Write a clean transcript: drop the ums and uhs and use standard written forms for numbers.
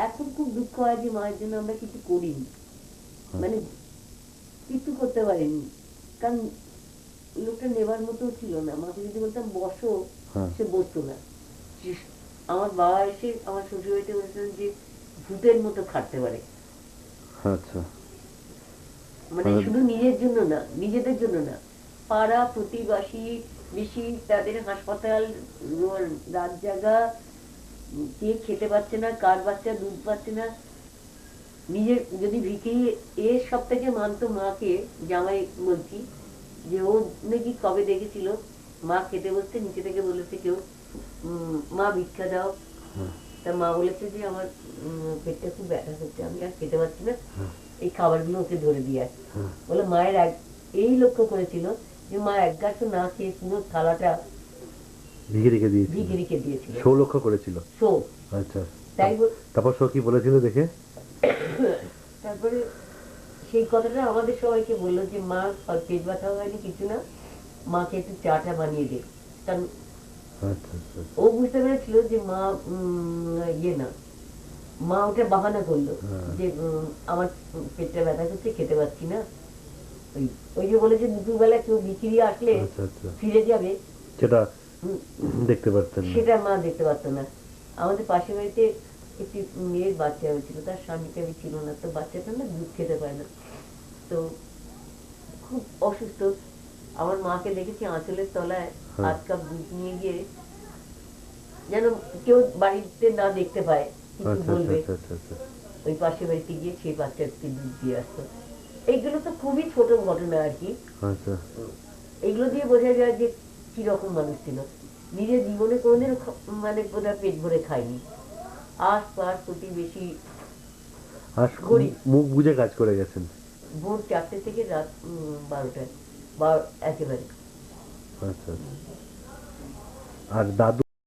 এখন খুব দুঃখ হয় যে মায়ের জন্য আমরা কিছু করিনি, মানে কিছু করতে পারিনি। কারণ লোকটা নেবার মতো ছিল না। মাকে যদি বলতাম বসো, সে বসতো না। আমার বাবা এসে আমার শ্বশুর বাড়িতে বলেছিলেন যে ভূতের মতো খাটতে পারে। আচ্ছা, মানে শুধু নিজের জন্য না, নিজেদের জন্য না, পাড়া প্রতিবাসী বেশি তাদের হাসপাতাল, রাত জাগা, কে খেতে পাচ্ছে না, কার বাচ্চা দুধ পাচ্ছে না, নিজের যদি ভিখিরি এর সব থেকে মানতো মাকে। জামাই বলছি যে ও নাকি কবে দেখেছিল মা খেতে বসতে, নিচে থেকে বলেছে কেউ মা ভিক্ষা দাও। তা মা বলেছে যে আমার পেটটা খুব ব্যথা করছে, আমি আর খেতে পারছি না, এই খাবারগুলো ওকে ধরে দিয়ে আসে। বলে মায়ের এই লক্ষ্য করেছিল যে মা এক গাছ না খেয়ে পুরো থালাটা ভিখিরিকে দিয়েছিল। শো লক্ষ্য করেছিল। শো। আচ্ছা, তাই তারপর শো কি বলেছিল দেখে? তারপরে সেই কথাটা আমাদের সবাইকে বললো যে মা পেট ব্যথা হয়নি, কিছু না, মাকে একটু চাটা বানিয়ে দে। কারণ ও বুঝতে পেরেছিল যে মা ইয়ে না, মা ওটা বাহানা করলো যে আমার পেটটা ব্যথা করছে, খেতে পাচ্ছি না। ওই যে বলে যে দুপুরবেলা কেউ বিক্রি আসলে ফিরে যাবে, সেটা দেখতে পারতেন না, সেটা মা দেখতে পারতো না। আমাদের পাশের বাড়িতে একটি মেয়ের বাচ্চা হয়েছিল, তার স্বামী টামি ছিল না, তো বাচ্চাটা না দুধ খেতে পায় না, তো খুব অসুস্থ। আমার মাকে দেখেছি আঁচলের তলায় 8 কাপ দুধ নিয়ে গিয়ে, যেন কেউ বাড়িতে না দেখতে পায় কিছু বলবে, ওই পাশের বাড়িতে গিয়ে সেই বাচ্চাকে দুধ দিয়ে আসতো। এইগুলো তো খুবই ছোট ঘটনা আর কি। এইগুলো দিয়ে বোঝা যায় যে কিরকম মানুষ ছিল। নিজের জীবনে কোনোদিন মানে বোধহয় পেট ভরে খায়নি। আশপাশ প্রতিবেশী মুখ বুঝে কাজ করে গেছেন। ভোর 4টে থেকে রাত 12টায় বা একেবারে। আচ্ছা, আর দাদু